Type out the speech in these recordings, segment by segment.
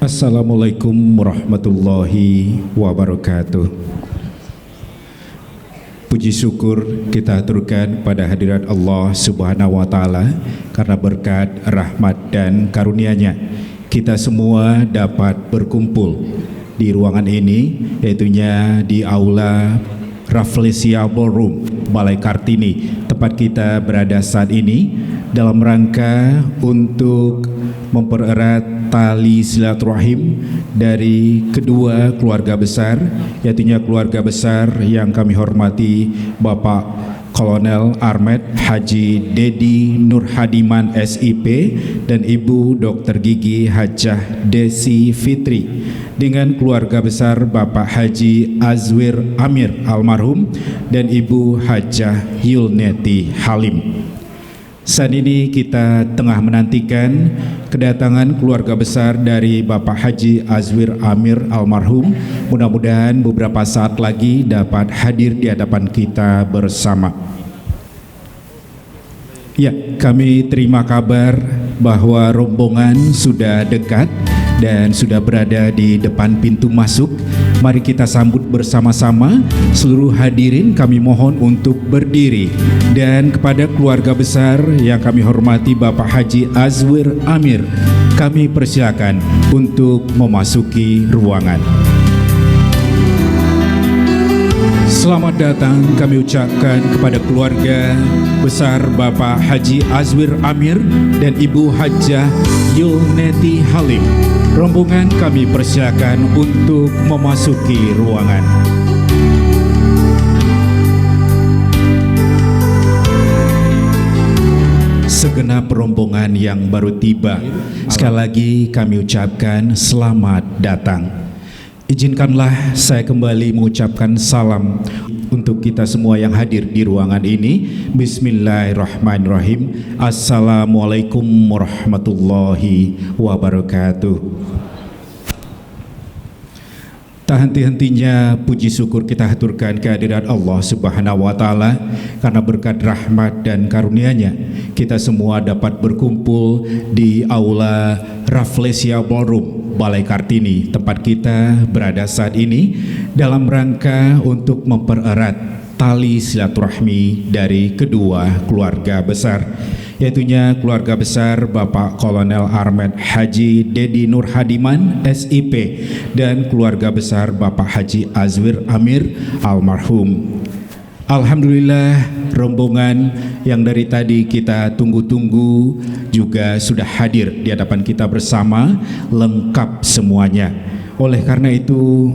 Assalamualaikum warahmatullahi wabarakatuh. Puji syukur kita aturkan pada hadirat Allah Subhanahu wa Ta'ala, karena berkat rahmat dan karunia-Nya kita semua dapat berkumpul di ruangan ini, yaitunya di Aula Rafflesia Ballroom Balai Kartini, tempat kita berada saat ini, dalam rangka untuk mempererat tali silaturahim dari kedua keluarga besar, yaitunya keluarga besar yang kami hormati Bapak Kolonel Armet Haji Dedi Nur Hadiman SIP dan Ibu Dr. Gigi Hajah Desi Fitri, dengan keluarga besar Bapak Haji Azwir Amir almarhum dan Ibu Hajah Yulneti Halim. Saat ini kita tengah menantikan kedatangan keluarga besar dari Bapak Haji Azwir Amir almarhum. Mudah-mudahan beberapa saat lagi dapat hadir di hadapan kita bersama. Ya, kami terima kabar bahwa rombongan sudah dekat dan sudah berada di depan pintu masuk. Mari kita sambut bersama-sama. Seluruh hadirin kami mohon untuk berdiri, dan kepada keluarga besar yang kami hormati Bapak Haji Azwir Amir, kami persilakan untuk memasuki ruangan. Selamat datang kami ucapkan kepada keluarga besar Bapak Haji Azwir Amir dan Ibu Hajah Yulneti Halim. Rombongan kami persilakan untuk memasuki ruangan. Segenap rombongan yang baru tiba, sekali lagi kami ucapkan selamat datang. Izinkanlah saya kembali mengucapkan salam untuk kita semua yang hadir di ruangan ini. Bismillahirrahmanirrahim. Assalamualaikum warahmatullahi wabarakatuh. Tak henti-hentinya puji syukur kita haturkan kehadirat Allah Subhanahu wa Ta'ala, karena berkat rahmat dan karunia-Nya kita semua dapat berkumpul di Aula Rafflesia Ballroom Balai Kartini, tempat kita berada saat ini, dalam rangka untuk mempererat tali silaturahmi dari kedua keluarga besar, yaitunya keluarga besar Bapak Kolonel Armet Haji Dedi Nur Hadiman SIP dan keluarga besar Bapak Haji Azwir Amir almarhum. Alhamdulillah, rombongan yang dari tadi kita tunggu-tunggu juga sudah hadir di hadapan kita bersama, lengkap semuanya. Oleh karena itu,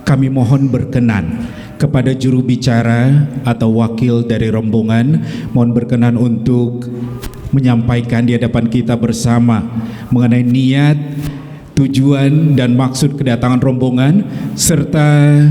kami mohon berkenan kepada juru bicara atau wakil dari rombongan, mohon berkenan untuk menyampaikan di hadapan kita bersama mengenai niat, tujuan dan maksud kedatangan rombongan, serta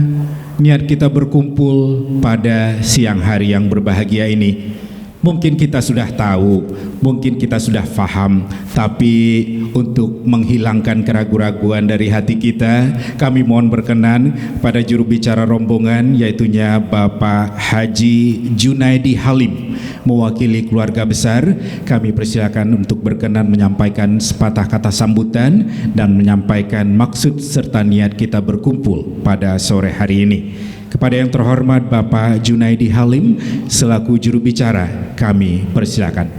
niat kita berkumpul pada siang hari yang berbahagia ini. Mungkin kita sudah tahu, mungkin kita sudah paham, tapi untuk menghilangkan keraguan-raguan dari hati kita, kami mohon berkenan pada juru bicara rombongan, yaitunya Bapak Haji Junaidi Halim, mewakili keluarga besar. Kami persilakan untuk berkenan menyampaikan sepatah kata sambutan dan menyampaikan maksud serta niat kita berkumpul pada sore hari ini. Kepada yang terhormat Bapak Junaidi Halim selaku juru bicara, kami persilakan.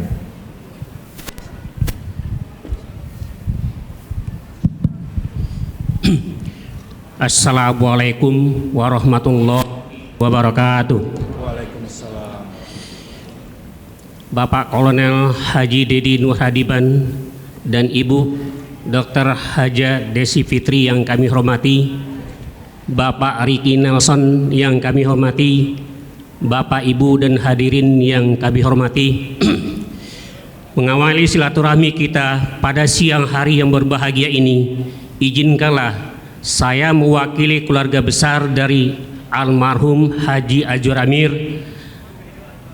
Assalamualaikum warahmatullahi wabarakatuh. Waalaikumsalam. Bapak Kolonel Haji Dedi Nur Hadiman dan Ibu Dr. Hajah Desi Fitri yang kami hormati, Bapak Ricky Nelson yang kami hormati, Bapak Ibu dan hadirin yang kami hormati. Mengawali silaturahmi kita pada siang hari yang berbahagia ini, izinkanlah saya mewakili keluarga besar dari almarhum Haji Azwir Amir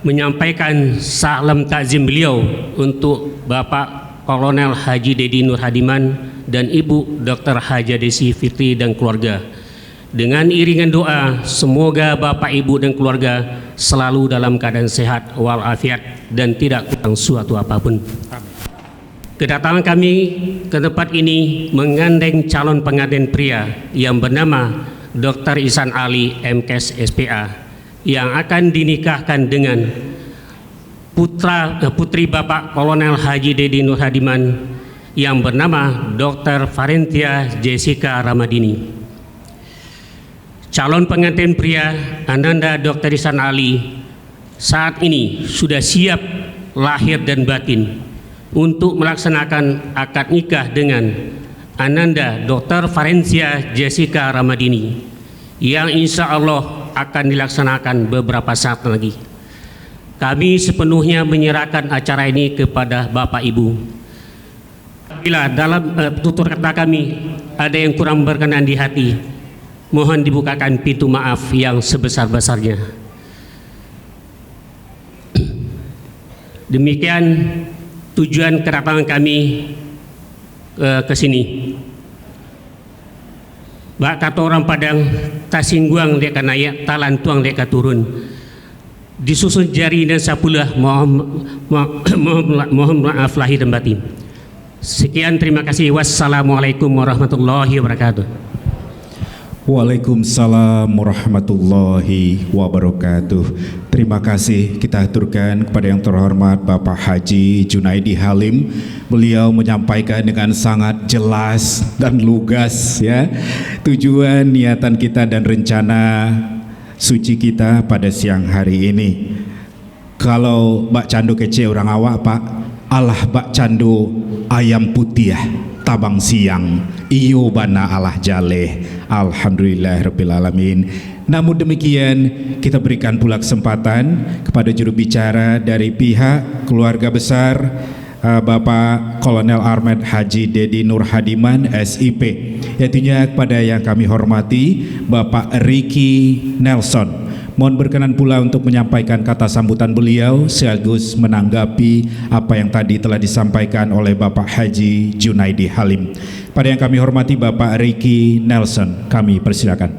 menyampaikan salam takzim beliau untuk Bapak Kolonel Haji Dedi Nur Hadiman dan Ibu Dr. Hajah Desi Fitri dan keluarga. Dengan iringan doa, semoga Bapak Ibu dan keluarga selalu dalam keadaan sehat walafiat dan tidak kurang suatu apapun. Kedatangan kami ke tempat ini mengandeng calon pengantin pria yang bernama Dr. Ihsan Ali MKes SPA yang akan dinikahkan dengan putri Bapak Kolonel Haji Dedi Nur Hadiman yang bernama Dr. Farentia Jessica Ramadini. Calon pengantin pria Ananda Dr. Ihsan Ali saat ini sudah siap lahir dan batin untuk melaksanakan akad nikah dengan Ananda Dr. Farentia Jessica Ramadini yang insya Allah akan dilaksanakan beberapa saat lagi. Kami sepenuhnya menyerahkan acara ini kepada Bapak Ibu. Bila dalam tutur kata kami ada yang kurang berkenan di hati, mohon dibukakan pintu maaf yang sebesar-besarnya. Demikian tujuan kedatangan kami ke sini. Bak kata orang Padang, tasingguang deka naik, talan tuang deka turun. Disusun jari dan sapulah, mohon maaf lahir dan batin. Sekian, terima kasih. Wassalamualaikum warahmatullahi wabarakatuh. Waalaikumsalam warahmatullahi wabarakatuh. Terima kasih kita aturkan kepada yang terhormat Bapak Haji Junaidi Halim. Beliau menyampaikan dengan sangat jelas dan lugas ya tujuan, niatan kita dan rencana suci kita pada siang hari ini. Kalau Bak Candu kece orang awak Pak, Allah Bak Candu ayam putih ya, tabang siang iyo bana Allah jaleh. Alhamdulillahirabbil alamin. Namun demikian, kita berikan pula kesempatan kepada juru bicara dari pihak keluarga besar Bapak Kolonel Armet Haji Dedi Nur Hadiman SIP, yaitunya kepada yang kami hormati Bapak Ricky Nelson. Mohon berkenan pula untuk menyampaikan kata sambutan beliau sekaligus menanggapi apa yang tadi telah disampaikan oleh Bapak Haji Junaidi Halim. Pada yang kami hormati Bapak Ricky Nelson, kami persilakan.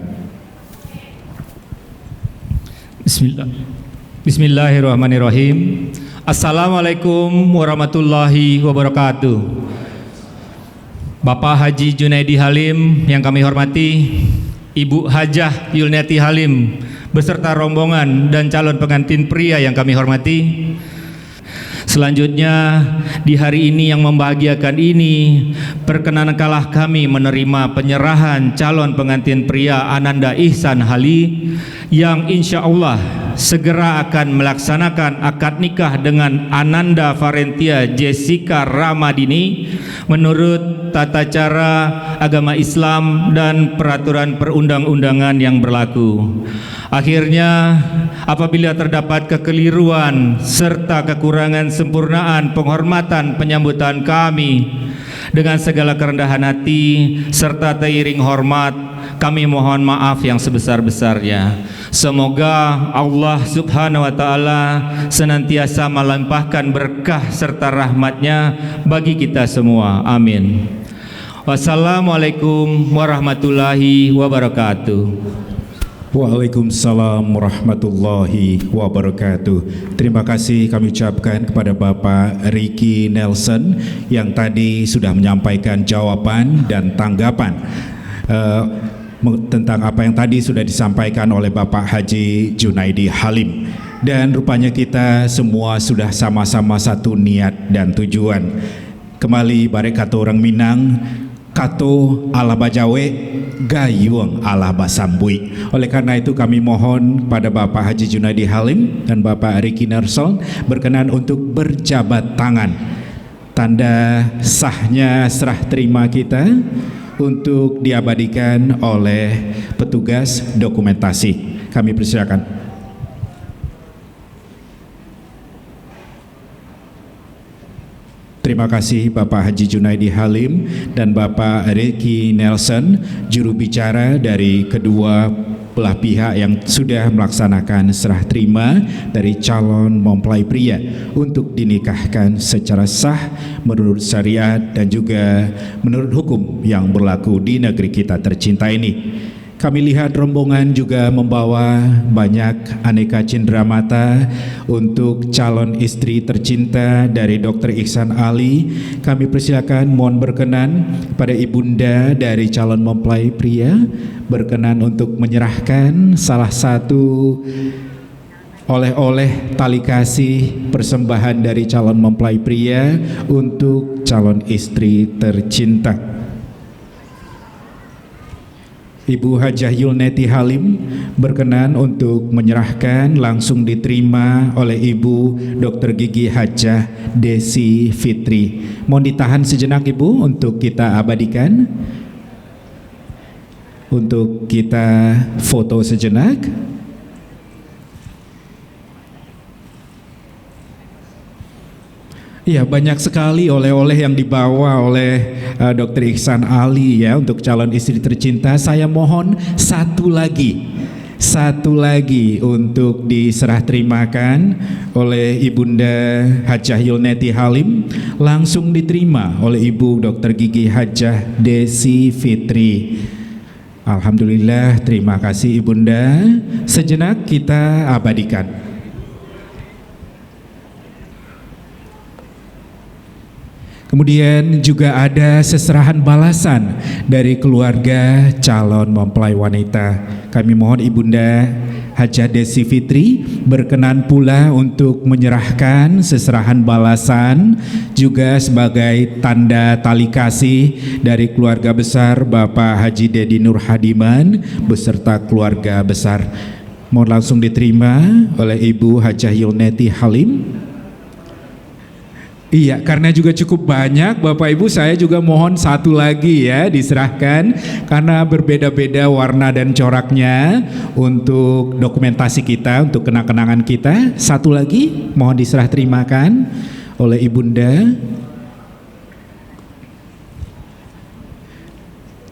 Bismillahirrahmanirrahim. Assalamualaikum warahmatullahi wabarakatuh. Bapak Haji Junaidi Halim yang kami hormati, Ibu Hajah Yulniati Halim beserta rombongan dan calon pengantin pria yang kami hormati. Selanjutnya di hari ini yang membahagiakan ini, perkenankanlah kami menerima penyerahan calon pengantin pria Ananda Ihsan Ali yang insya Allah segera akan melaksanakan akad nikah dengan Ananda Farentia Jessica Ramadini menurut tata cara agama Islam dan peraturan perundang-undangan yang berlaku. Akhirnya, apabila terdapat kekeliruan serta kekurangan sempurnaan penghormatan penyambutan kami, dengan segala kerendahan hati serta teiring hormat, kami mohon maaf yang sebesar-besarnya. Semoga Allah Subhanahu wa Ta'ala senantiasa melimpahkan berkah serta rahmatnya bagi kita semua. Amin. Wassalamualaikum warahmatullahi wabarakatuh. Waalaikumsalam warahmatullahi wabarakatuh. Terima kasih kami ucapkan kepada Bapak Ricky Nelson yang tadi sudah menyampaikan jawaban dan tanggapan tentang apa yang tadi sudah disampaikan oleh Bapak Haji Junaidi Halim. Dan rupanya kita semua sudah sama-sama satu niat dan tujuan. Kembali barek kata orang Minang, kato ala bajawe, gayung ala basambui. Oleh karena itu kami mohon pada Bapak Haji Junaidi Halim dan Bapak Ricky Nelson berkenan untuk berjabat tangan. Tanda sahnya serah terima kita untuk diabadikan oleh petugas dokumentasi. Kami persilakan. Terima kasih Bapak Haji Junaidi Halim dan Bapak Ricky Nelson, juru bicara dari kedua belah pihak yang sudah melaksanakan serah terima dari calon mempelai pria untuk dinikahkan secara sah menurut syariat dan juga menurut hukum yang berlaku di negeri kita tercinta ini. Kami lihat rombongan juga membawa banyak aneka cenderamata untuk calon istri tercinta dari Dr. Ihsan Ali. Kami persilakan, mohon berkenan pada ibunda dari calon mempelai pria berkenan untuk menyerahkan salah satu oleh-oleh tali kasih persembahan dari calon mempelai pria untuk calon istri tercinta. Ibu Hajah Yulneti Halim berkenan untuk menyerahkan, langsung diterima oleh Ibu Dr. Gigi Hajah Desi Fitri. Mohon ditahan sejenak Ibu untuk kita abadikan, untuk kita foto sejenak. Ya, banyak sekali oleh-oleh yang dibawa oleh Dr. Ihsan Ali ya untuk calon istri tercinta. Saya mohon satu lagi untuk diserah terimakan oleh Ibunda Hajah Yulneti Halim, langsung diterima oleh Ibu Dr. Gigi Hajah Desi Fitri. Alhamdulillah, terima kasih Ibunda. Sejenak kita abadikan. Kemudian juga ada seserahan balasan dari keluarga calon mempelai wanita. Kami mohon Ibunda Hajah Desi Fitri berkenan pula untuk menyerahkan seserahan balasan juga sebagai tanda tali kasih dari keluarga besar Bapak Haji Dedi Nur Hadiman beserta keluarga besar. Mohon langsung diterima oleh Ibu Hajah Yulneti Halim. Iya, karena juga cukup banyak Bapak Ibu, saya juga mohon satu lagi ya diserahkan karena berbeda-beda warna dan coraknya untuk dokumentasi kita, untuk kenang-kenangan kita. Satu lagi mohon diserah terimakan oleh Ibunda.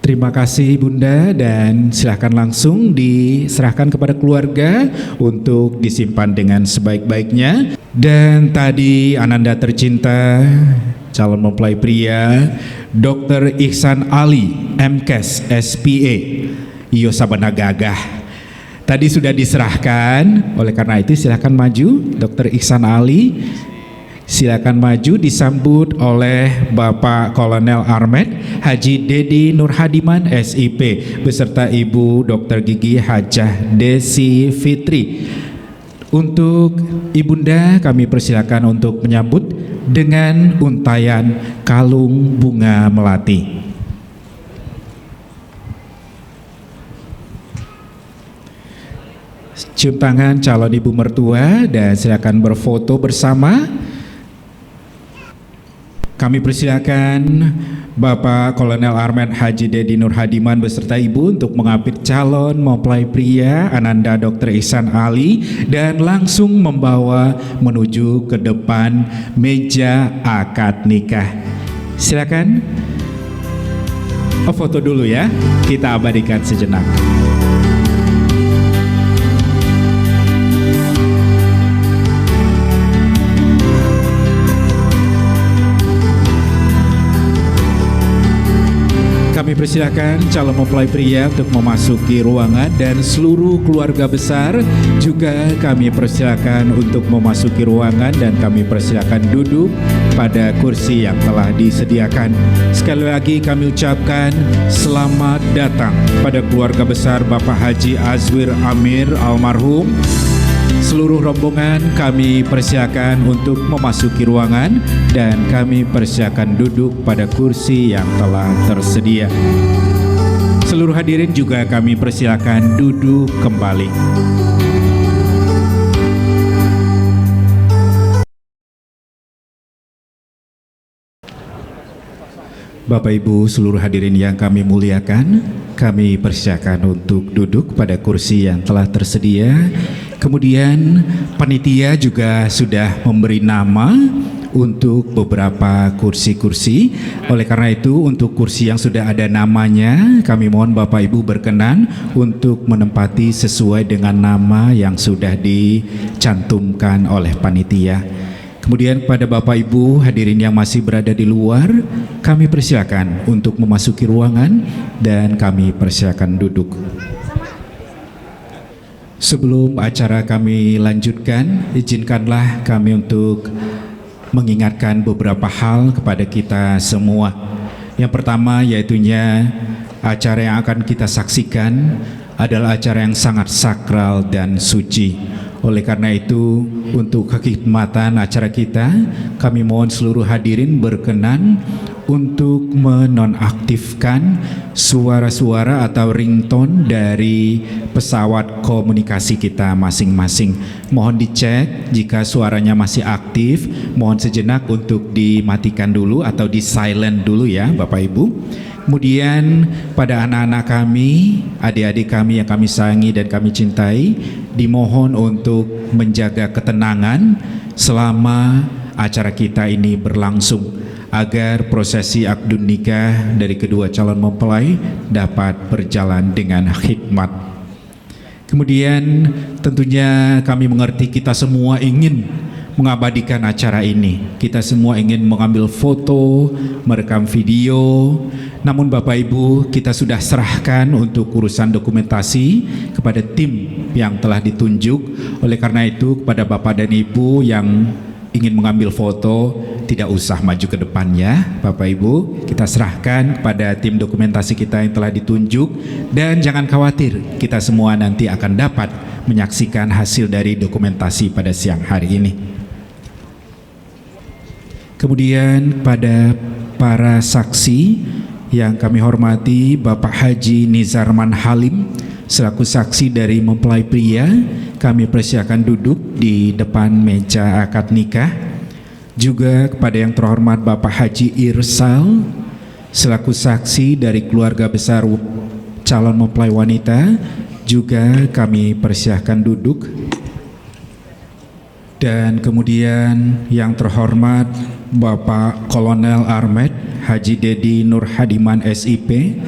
Terima kasih Bunda, dan silakan langsung diserahkan kepada keluarga untuk disimpan dengan sebaik-baiknya. Dan tadi Ananda tercinta calon mempelai pria Dr. Ihsan Ali MKes SPA Iyo Sabana Gagah tadi sudah diserahkan. Oleh karena itu silakan maju Dr. Ihsan Ali. Silakan maju disambut oleh Bapak Kolonel Armet Haji Dedi Nur Hadiman SIP beserta Ibu Dr. Gigi Hajah Desi Fitri. Untuk Ibunda kami persilakan untuk menyambut dengan untayan kalung bunga melati. Cium tangan calon ibu mertua dan silakan berfoto bersama. Kami persilakan Bapak Kolonel Armet Haji Dedi Nur Hadiman beserta Ibu untuk mengapit calon mempelai pria Ananda Dr. Ihsan Ali dan langsung membawa menuju ke depan meja akad nikah. Silakan foto dulu ya, kita abadikan sejenak. Kami persilakan calon mempelai pria untuk memasuki ruangan dan seluruh keluarga besar juga kami persilakan untuk memasuki ruangan dan kami persilakan duduk pada kursi yang telah disediakan. Sekali lagi kami ucapkan selamat datang pada keluarga besar Bapak Haji Azwir Amir almarhum. Seluruh rombongan kami persilakan untuk memasuki ruangan dan kami persilakan duduk pada kursi yang telah tersedia. Seluruh hadirin juga kami persilakan duduk kembali. Bapak Ibu seluruh hadirin yang kami muliakan, kami persilakan untuk duduk pada kursi yang telah tersedia. Kemudian panitia juga sudah memberi nama untuk beberapa kursi-kursi. Oleh karena itu untuk kursi yang sudah ada namanya, kami mohon Bapak Ibu berkenan untuk menempati sesuai dengan nama yang sudah dicantumkan oleh panitia. Kemudian kepada Bapak Ibu hadirin yang masih berada di luar, kami persilakan untuk memasuki ruangan dan kami persilakan duduk. Sebelum acara kami lanjutkan, izinkanlah kami untuk mengingatkan beberapa hal kepada kita semua. Yang pertama yaitunya acara yang akan kita saksikan adalah acara yang sangat sakral dan suci. Oleh karena itu, untuk kekhidmatan acara kita, kami mohon seluruh hadirin berkenan untuk menonaktifkan suara-suara atau ringtone dari pesawat komunikasi kita masing-masing. Mohon dicek jika suaranya masih aktif, mohon sejenak untuk dimatikan dulu atau di silent dulu ya Bapak Ibu. Kemudian pada anak-anak kami, adik-adik kami yang kami sayangi dan kami cintai, dimohon untuk menjaga ketenangan selama acara kita ini berlangsung agar prosesi akdun nikah dari kedua calon mempelai dapat berjalan dengan hikmat. Kemudian tentunya kami mengerti kita semua ingin mengabadikan acara ini. Kita semua ingin mengambil foto, merekam video. Namun Bapak Ibu, kita sudah serahkan untuk urusan dokumentasi kepada tim yang telah ditunjuk. Oleh karena itu, kepada Bapak dan Ibu yang ingin mengambil foto, tidak usah maju ke depannya Bapak Ibu. Kita serahkan kepada tim dokumentasi kita yang telah ditunjuk. Dan jangan khawatir, kita semua nanti akan dapat menyaksikan hasil dari dokumentasi pada siang hari ini. Kemudian pada para saksi yang kami hormati, Bapak Haji Nizarman Halim selaku saksi dari mempelai pria, kami persilakan duduk di depan meja akad nikah. Juga kepada yang terhormat Bapak Haji Irsal selaku saksi dari keluarga besar calon mempelai wanita, juga kami persilakan duduk. Dan kemudian yang terhormat Bapak Kolonel Armet Haji Dedi Nur Hadiman SIP,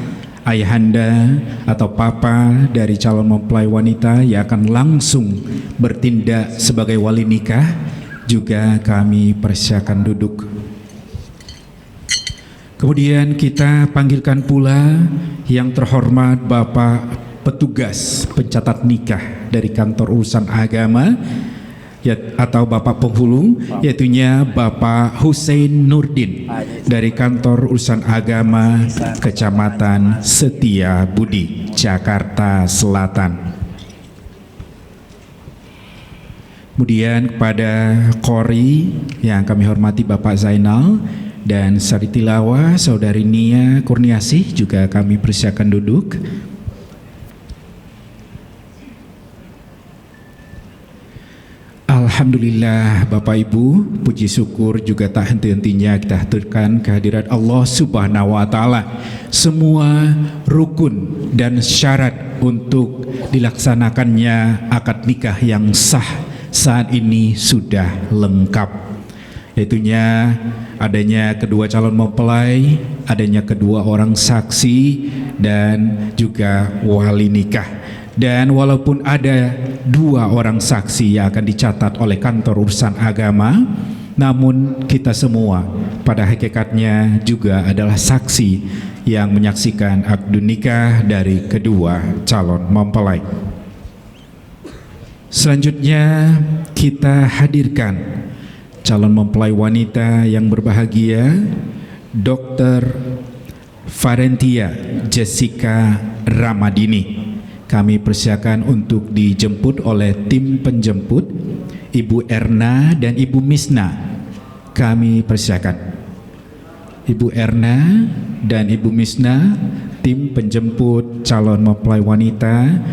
ayahanda atau papa dari calon mempelai wanita yang akan langsung bertindak sebagai wali nikah, juga kami persilakan duduk. Kemudian kita panggilkan pula yang terhormat Bapak petugas pencatat nikah dari kantor urusan agama atau Bapak penghulu, yaitunya Bapak Hussein Nurdin dari kantor urusan agama Kecamatan Setiabudi, Jakarta Selatan. Kemudian kepada Qori yang kami hormati Bapak Zainal dan Sari Tilawah Saudari Nia Kurniasih, juga kami persilakan duduk. Alhamdulillah Bapak Ibu, puji syukur juga tak henti-hentinya kita haturkan kehadirat Allah Subhanahu wa Ta'ala. Semua rukun dan syarat untuk dilaksanakannya akad nikah yang sah saat ini sudah lengkap, yaitunya adanya kedua calon mempelai, adanya kedua orang saksi, dan juga wali nikah. Dan walaupun ada dua orang saksi yang akan dicatat oleh kantor urusan agama, namun kita semua pada hakikatnya juga adalah saksi yang menyaksikan akdun nikah dari kedua calon mempelai. Selanjutnya kita hadirkan calon mempelai wanita yang berbahagia, Dr. Farentia Jessica Ramadini. Kami persilakan untuk dijemput oleh tim penjemput, Ibu Erna dan Ibu Misna. Kami persilakan Ibu Erna dan Ibu Misna, tim penjemput calon mempelai wanita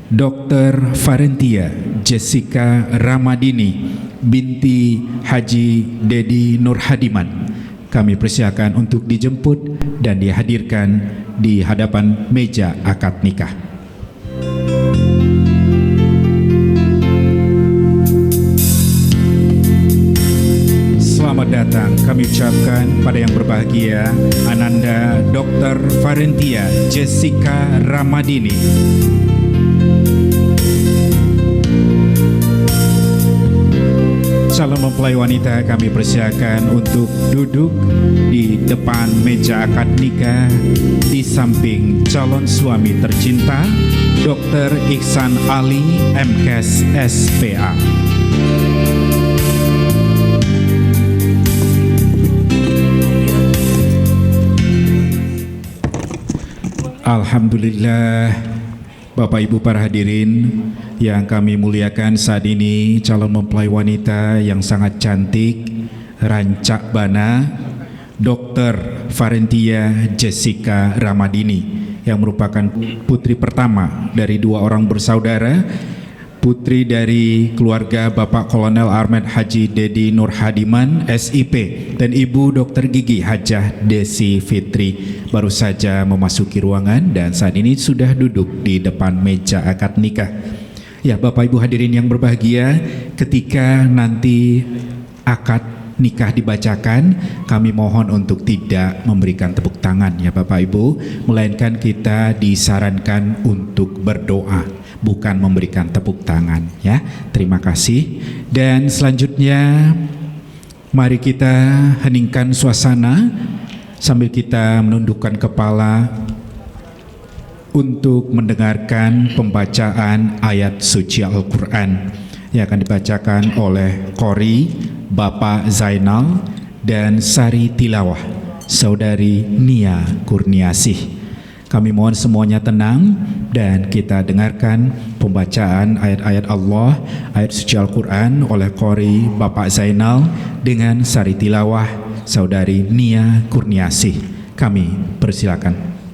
Dr. Farentia Jessica Ramadini binti Haji Dedi Nur Hadiman. Kami persilakan untuk dijemput dan dihadirkan di hadapan meja akad nikah. Selamat datang kami ucapkan pada yang berbahagia Ananda Dr. Farentia Jessica Ramadini. calon mempelai wanita kami persilakan untuk duduk di depan meja akad nikah di samping calon suami tercinta Dr. Ihsan Ali MKes SPA. Alhamdulillah, Bapak Ibu para hadirin yang kami muliakan, saat ini calon mempelai wanita yang sangat cantik, rancak bana, Dr. Farentia Jessica Ramadini, yang merupakan putri pertama dari dua orang bersaudara, putri dari keluarga Bapak Kolonel Armet Haji Dedi Nur Hadiman SIP dan Ibu Dr. Gigi Hajah Desi Fitri baru saja memasuki ruangan dan saat ini sudah duduk di depan meja akad nikah. Ya, Bapak Ibu hadirin yang berbahagia, ketika nanti akad nikah dibacakan, kami mohon untuk tidak memberikan tepuk tangan ya Bapak Ibu, melainkan kita disarankan untuk berdoa, bukan memberikan tepuk tangan ya. Terima kasih. Dan selanjutnya mari kita heningkan suasana sambil kita menundukkan kepala untuk mendengarkan pembacaan ayat suci Al-Quran yang akan dibacakan oleh Qori Bapak Zainal dan Sari Tilawah Saudari Nia Kurniasih. Kami mohon semuanya tenang dan kita dengarkan pembacaan ayat-ayat Allah, ayat suci Al-Quran oleh Qori Bapak Zainal dengan Sari Tilawah Saudari Nia Kurniasih. Kami persilakan.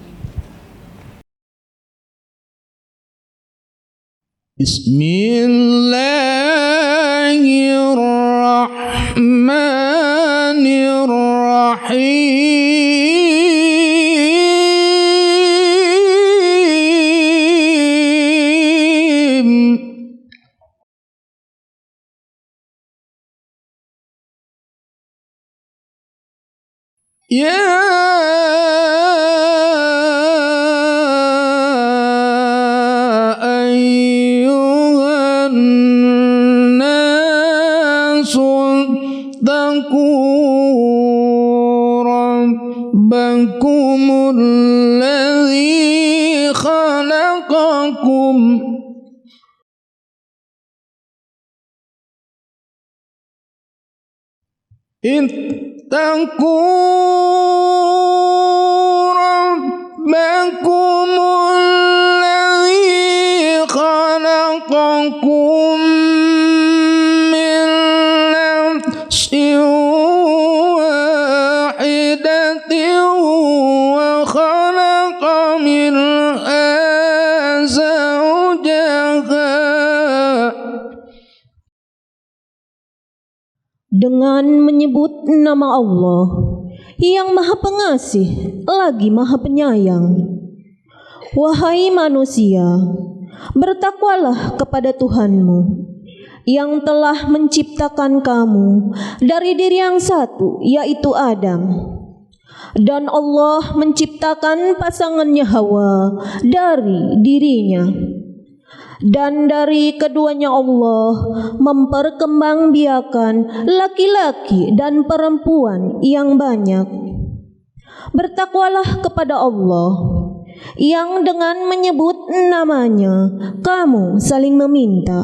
Bismillahirrahmanirrahim. Ya ayyuhan nasu taqu rabbakumul ladzi khalaqakum اتقوا ربكم الذي خلقكم من نفس واحدة وخلق منها زوجها. Dengan menyebut nama Allah yang Maha Pengasih lagi Maha Penyayang. Wahai manusia, bertakwalah kepada Tuhanmu yang telah menciptakan kamu dari diri yang satu, yaitu Adam. Dan Allah menciptakan pasangannya Hawa dari dirinya. Dan dari keduanya Allah memperkembangbiakan laki-laki dan perempuan yang banyak. Bertakwalah kepada Allah yang dengan menyebut namanya kamu saling meminta.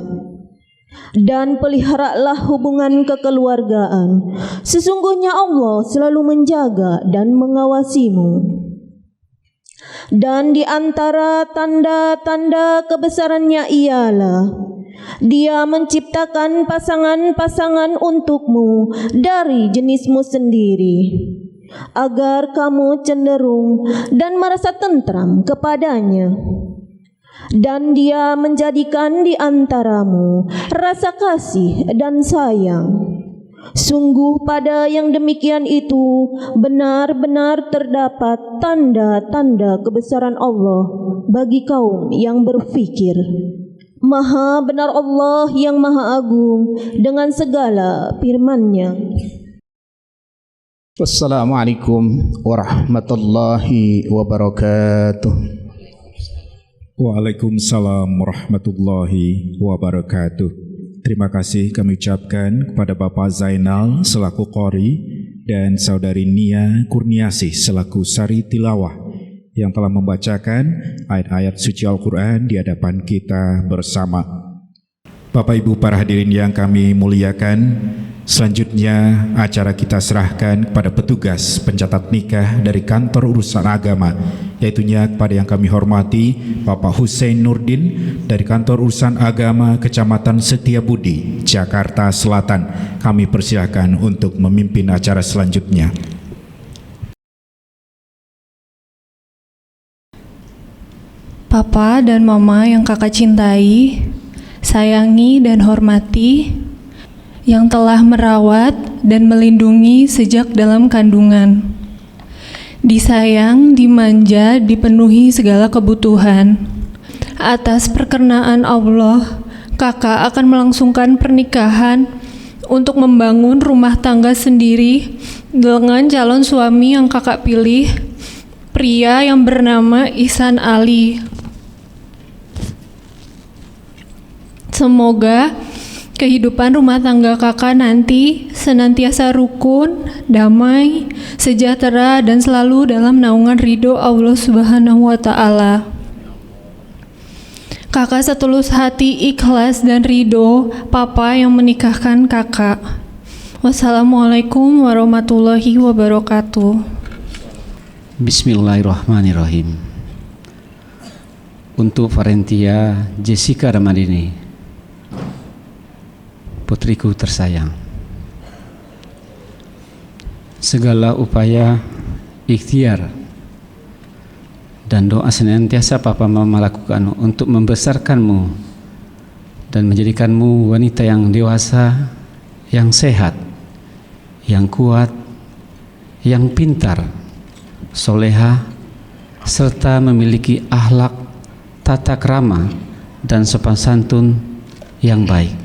Dan peliharalah hubungan kekeluargaan. Sesungguhnya Allah selalu menjaga dan mengawasimu. Dan di antara tanda-tanda kebesarannya ialah Dia menciptakan pasangan-pasangan untukmu dari jenismu sendiri, agar kamu cenderung dan merasa tentram kepadanya. Dan Dia menjadikan di antaramu rasa kasih dan sayang. Sungguh pada yang demikian itu benar-benar terdapat tanda-tanda kebesaran Allah bagi kaum yang berfikir. Maha benar Allah yang Maha Agung dengan segala firman-Nya. Wassalamualaikum warahmatullahi wabarakatuh. Waalaikumsalam warahmatullahi wabarakatuh. Terima kasih kami ucapkan kepada Bapak Zainal selaku Qori dan Saudari Nia Kurniasih selaku Sari Tilawah yang telah membacakan ayat-ayat suci Al-Quran di hadapan kita bersama. Bapak Ibu para hadirin yang kami muliakan, selanjutnya acara kita serahkan kepada petugas pencatat nikah dari kantor urusan agama, yaitunya kepada yang kami hormati Bapak Hussein Nurdin dari kantor urusan agama Kecamatan Setiabudi, Jakarta Selatan. Kami persilakan untuk memimpin acara selanjutnya. Papa dan Mama yang kakak cintai, sayangi dan hormati, yang telah merawat dan melindungi sejak dalam kandungan. Disayang, dimanja, dipenuhi segala kebutuhan. Atas perkenaan Allah, kakak akan melangsungkan pernikahan untuk membangun rumah tangga sendiri dengan calon suami yang kakak pilih, pria yang bernama Ihsan Ali. Semoga kehidupan rumah tangga kakak nanti senantiasa rukun, damai, sejahtera, dan selalu dalam naungan ridho Allah Subhanahu wa Ta'ala. Kakak setulus hati ikhlas dan ridho Papa yang menikahkan kakak. Wassalamualaikum warahmatullahi wabarakatuh. Bismillahirrahmanirrahim. Untuk Farentia Jessica Ramadini, putriku tersayang, segala upaya, ikhtiar, dan doa senantiasa Papa Mama lakukan untuk membesarkanmu dan menjadikanmu wanita yang dewasa, yang sehat, yang kuat, yang pintar, soleha, serta memiliki akhlak, tata krama, dan sopan santun yang baik.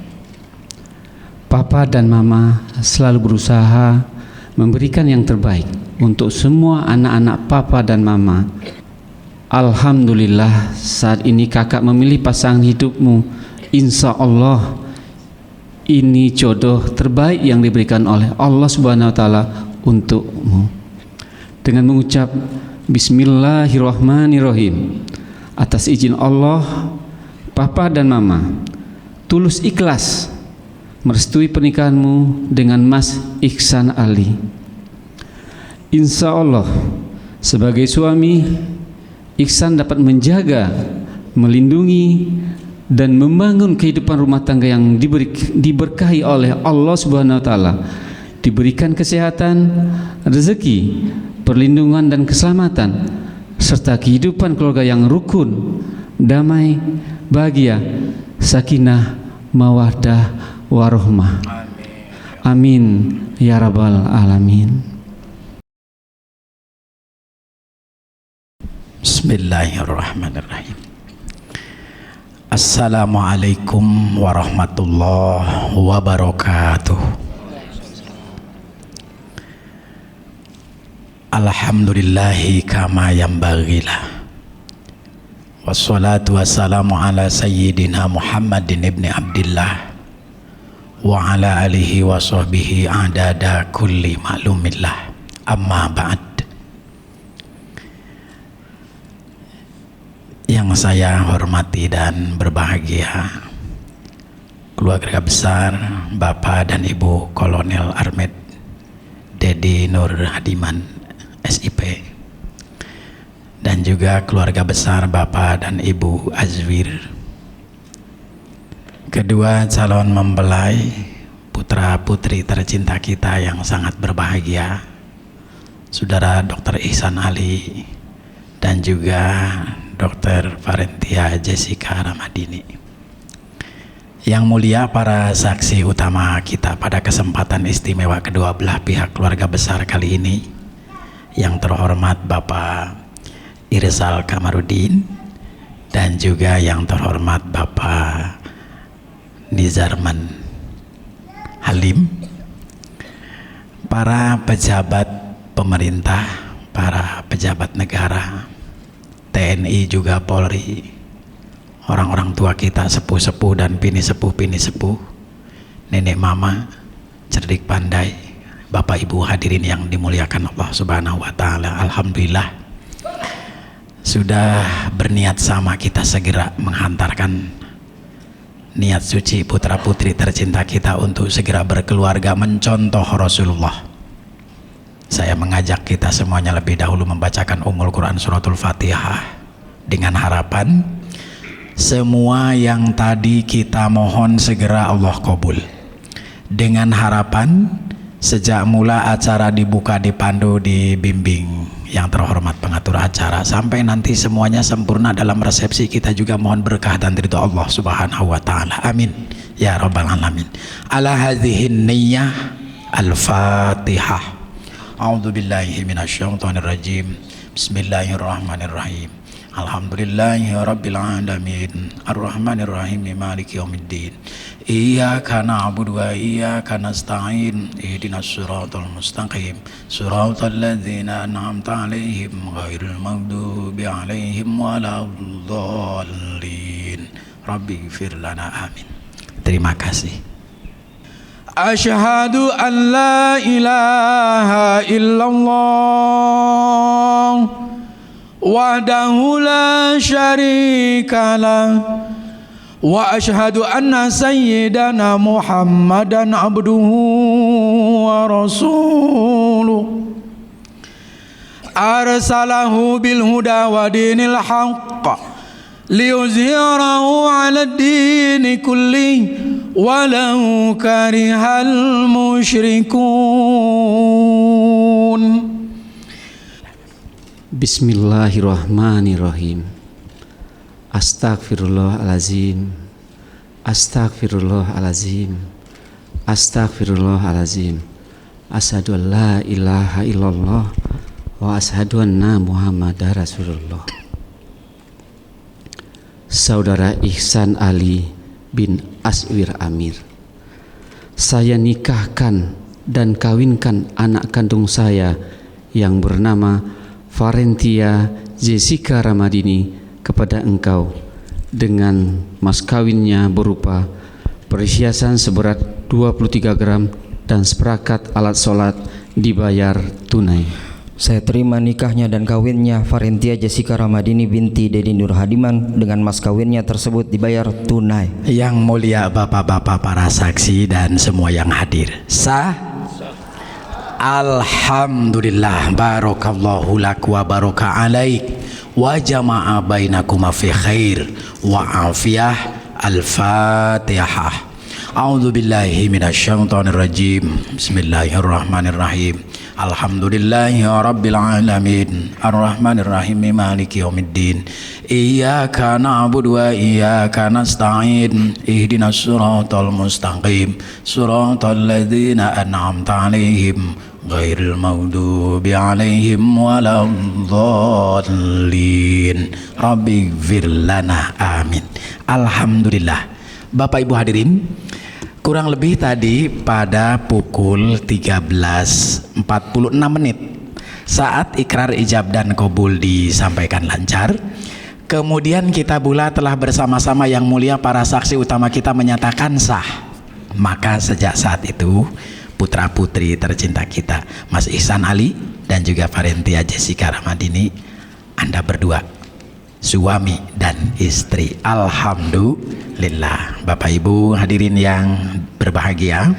Papa dan Mama selalu berusaha memberikan yang terbaik untuk semua anak-anak Papa dan Mama. Alhamdulillah, saat ini kakak memilih pasangan hidupmu. Insya Allah ini jodoh terbaik yang diberikan oleh Allah Subhanahu wa Ta'ala untukmu. Dengan mengucap Bismillahirrahmanirrahim, atas izin Allah, Papa dan Mama tulus ikhlas merestui pernikahanmu dengan Mas Ihsan Ali. Insya Allah sebagai suami, Ihsan dapat menjaga, melindungi, dan membangun kehidupan rumah tangga yang diberkahi oleh Allah Subhanahu wa Ta'ala, diberikan kesehatan, rezeki, perlindungan dan keselamatan, serta kehidupan keluarga yang rukun, damai, bahagia, sakinah, mawaddah, warahmah. Amin ya rabbal alamin. Bismillahirrahmanirrahim. Assalamualaikum warahmatullahi wabarakatuh. Alhamdulillahi kama yambaghilah. Wassalatu wassalamu ala sayyidina Muhammadin ibni Abdillah wa ala alihi wa sahbihi adada kulli ma'lumillah. Amma ba'd. Yang saya hormati dan berbahagia, keluarga besar Bapak dan Ibu Kolonel Armet Dedi Nur Hadiman SIP, dan juga keluarga besar Bapak dan Ibu Azwir, kedua calon mempelai putra putri tercinta kita yang sangat berbahagia, Saudara Dr. Ihsan Ali dan juga Dr. Farentia Jessica Ramadini. Yang mulia para saksi utama kita pada kesempatan istimewa kedua belah pihak keluarga besar kali ini, yang terhormat Bapak Irsal Kamarudin dan juga yang terhormat Bapak Nizarman Halim, para pejabat pemerintah, para pejabat negara, TNI juga Polri, orang-orang tua kita, sepuh-sepuh dan pini sepuh, nenek mama, cerdik pandai, Bapak Ibu hadirin yang dimuliakan Allah Subhanahu wa taala. Alhamdulillah sudah berniat sama kita segera menghantarkan niat suci putra putri tercinta kita untuk segera berkeluarga mencontoh Rasulullah. Saya mengajak kita semuanya lebih dahulu membacakan Ummul Quran Suratul Fatihah dengan harapan semua yang tadi kita mohon segera Allah kabul. Dengan harapan sejak mula acara dibuka, dipandu, dibimbing yang terhormat pengatur acara sampai nanti semuanya sempurna dalam resepsi, kita juga mohon berkah dan ridho Allah Subhanahu wa taala. Amin ya rabbal alamin. Ala hadhihin niyyah al-Fatihah. A'udzubillahi minasyaitonir rajim. Bismillahirrahmanirrahim. Alhamdulillahi rabbil alamin. Arrahmanirrahim. Maliki yaumiddin. Iyyaka na'budu wa iyyaka nasta'in. Ihdinas siratal mustaqim. Siratal ladzina an'amta 'alaihim ghairil maghdubi 'alaihim waladdallin. Rabbighfir lana. Amin. Terima kasih. Asyhadu an la ilaha illallah wahdahu la syarikalah wa asyhadu anna sayyidana Muhammadan abduhu wa rasuluh arsalahu bil huda wa dinil haqq liyuzhirahu 'ala ad-din kulli walau karihal musyrikun. Bismillahirrahmanirrahim. Astaghfirullahalazim. Astaghfirullahalazim. Astaghfirullahalazim. Asyhadu an la ilaha illallah wa asyhadu anna Muhammadar Rasulullah. Saudara Ihsan Ali bin Aswir Amir, saya nikahkan dan kawinkan anak kandung saya yang bernama Farentia Jessica Ramadini kepada engkau dengan mas kawinnya berupa perhiasan seberat 23 gram dan seperangkat alat sholat dibayar tunai. Saya terima nikahnya dan kawinnya Farentia Jessica Ramadini binti Dedi Nur Hadiman dengan mas kawinnya tersebut dibayar tunai. Yang mulia bapak-bapak para saksi dan semua yang hadir, sah. Alhamdulillah, barakallahu lak wa baraka alaik wa jama'a bainakuma fi khair wa afiyah. Al-Fatihah. A'udzu billahi minasyaitonir rajim. Bismillahirrahmanirrahim. Alhamdulillahi rabbil alamin. Arrahmanirrahim. Maliki yaumiddin. Iyyaka na'budu wa iyyaka nasta'in. Ihdinas siratal mustaqim. Siratal ladzina an'amta 'alaihim ghairil maghdubi 'alaihim waladdallin. Rabbighfir lana. Amin. Alhamdulillah. Bapak Ibu hadirin, kurang lebih tadi pada pukul 13.46 saat ikrar ijab dan qabul disampaikan lancar, kemudian kita pula telah bersama-sama yang mulia para saksi utama kita menyatakan sah. Maka sejak saat itu putra putri tercinta kita Mas Ihsan Ali dan juga Farentia Jessica Ramadini, Anda berdua suami dan istri. Alhamdulillah. Bapak Ibu hadirin yang berbahagia,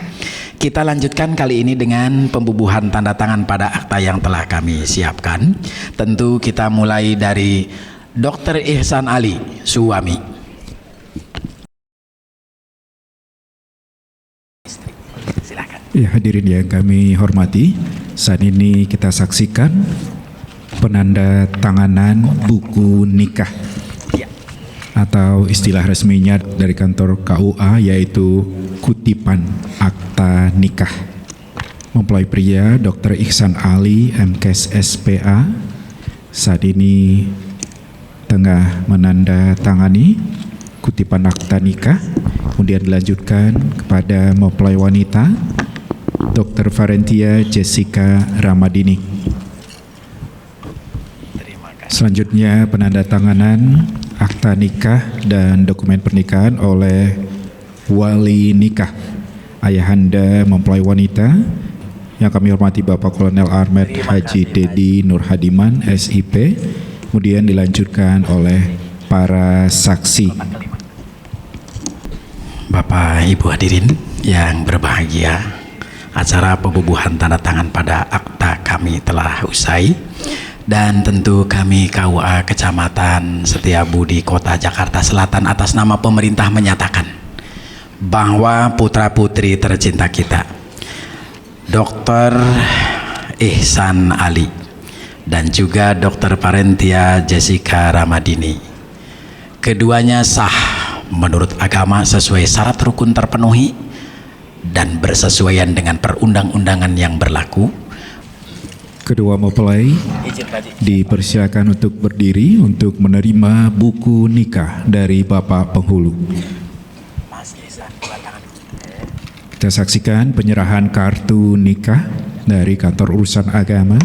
kita lanjutkan kali ini dengan pembubuhan tanda tangan pada akta yang telah kami siapkan. Tentu kita mulai dari Dr. Ihsan Ali, suami. Silakan. Ya, hadirin yang kami hormati, saat ini kita saksikan penanda tanganan buku nikah atau istilah resminya dari kantor KUA yaitu kutipan akta nikah. Mempelai pria Dr. Ihsan Ali MKes SPA saat ini tengah menandatangani kutipan akta nikah, kemudian dilanjutkan kepada mempelai wanita Dr. Farentia Jessica Ramadini. Selanjutnya penandatanganan akta nikah dan dokumen pernikahan oleh wali nikah ayahanda mempelai wanita yang kami hormati Bapak Kolonel Armet Haji Dedi Nur Hadiman SIP, kemudian dilanjutkan oleh para saksi. Bapak Ibu hadirin yang berbahagia, acara pembubuhan tanda tangan pada akta kami telah usai, dan tentu kami KUA Kecamatan Setiabudi Kota Jakarta Selatan atas nama pemerintah menyatakan bahwa putra putri tercinta kita Dr. Ihsan Ali dan juga Dr. Farentia Jessica Ramadini, keduanya sah menurut agama sesuai syarat rukun terpenuhi dan bersesuaian dengan perundang-undangan yang berlaku. Kedua mempelai dipersilakan untuk berdiri untuk menerima buku nikah dari Bapak Penghulu. Kita saksikan penyerahan kartu nikah dari Kantor Urusan Agama.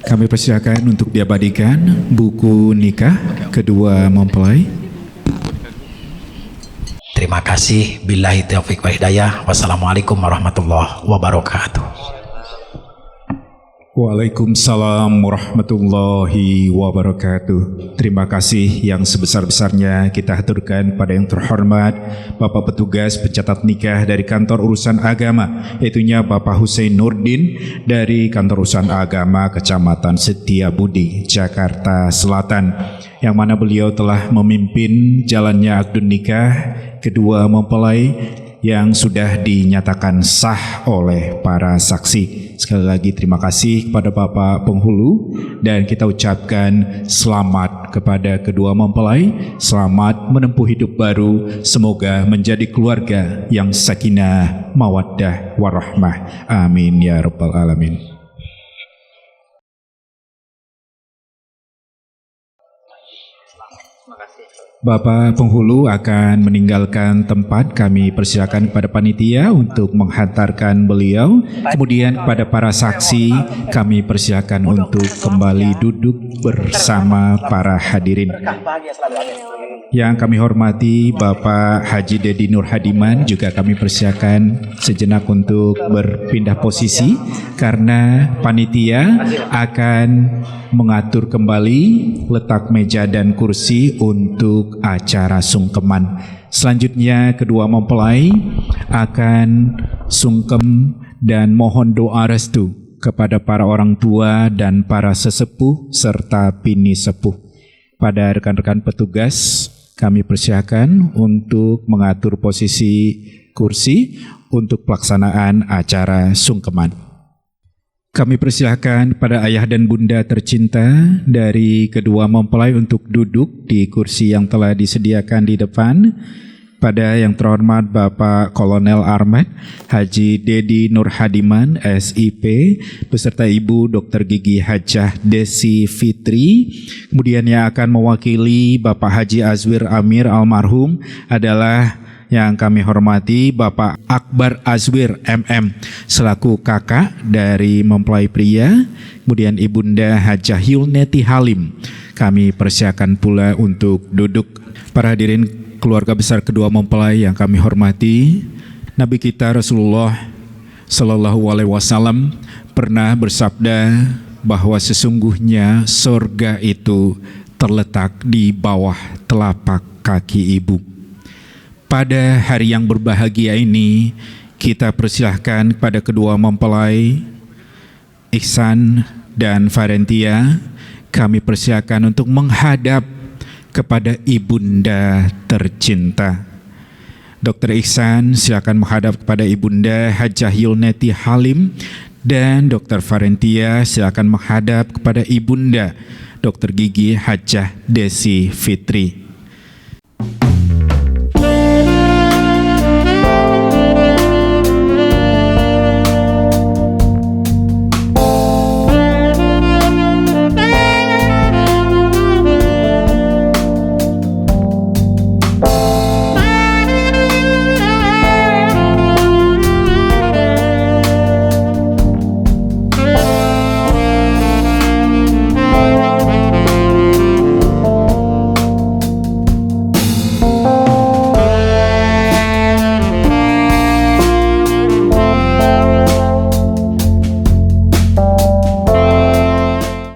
Kami persilakan untuk diabadikan buku nikah kedua mempelai. Terima kasih. Billahi taufiq wal hidayah. Wassalamualaikum warahmatullahi wabarakatuh. Waalaikumsalam warahmatullahi wabarakatuh. Terima kasih yang sebesar-besarnya kita haturkan pada yang terhormat Bapak Petugas Pencatat Nikah dari Kantor Urusan Agama, yaitunya Bapak Hussein Nurdin dari Kantor Urusan Agama Kecamatan Setiabudi, Jakarta Selatan, yang mana beliau telah memimpin jalannya akad nikah kedua mempelai yang sudah dinyatakan sah oleh para saksi. Sekali lagi terima kasih kepada Bapak Penghulu, dan kita ucapkan selamat kepada kedua mempelai, selamat menempuh hidup baru, semoga menjadi keluarga yang sakinah, mawaddah, warahmah. Amin ya rabbal alamin. Bapak Penghulu akan meninggalkan tempat. Kami persilakan kepada panitia untuk menghantarkan beliau. Kemudian kepada para saksi kami persilakan untuk kembali duduk bersama para hadirin. Yang kami hormati Bapak Haji Dedi Nur Hadiman juga kami persilakan sejenak untuk berpindah posisi karena panitia akan mengatur kembali letak meja dan kursi untuk acara sungkeman. Selanjutnya kedua mempelai akan sungkem dan mohon doa restu kepada para orang tua dan para sesepuh serta bini sepuh. Pada rekan-rekan petugas kami persilakan untuk mengatur posisi kursi untuk pelaksanaan acara sungkeman. Kami persilahkan pada ayah dan bunda tercinta dari kedua mempelai untuk duduk di kursi yang telah disediakan di depan. Pada yang terhormat Bapak Kolonel Armet Haji Dedi Nur Hadiman SIP beserta Ibu Dr. Gigi Hajah Desi Fitri. Kemudian yang akan mewakili Bapak Haji Azwir Amir almarhum adalah yang kami hormati Bapak Akbar Azwir MM selaku kakak dari mempelai pria, kemudian Ibunda Hajah Yulneti Halim. Kami persilakan pula untuk duduk. Para hadirin keluarga besar kedua mempelai yang kami hormati, Nabi kita Rasulullah Sallallahu Alaihi Wasallam pernah bersabda bahwa sesungguhnya surga itu terletak di bawah telapak kaki ibu. Pada hari yang berbahagia ini, kita persilahkan kepada kedua mempelai, Ihsan dan Farentia, kami persilahkan untuk menghadap kepada ibunda tercinta. Dr. Ihsan silakan menghadap kepada Ibunda Hajah Yulneti Halim, dan Dr. Farentia silakan menghadap kepada Ibunda Dr. Gigi Hajah Desi Fitri.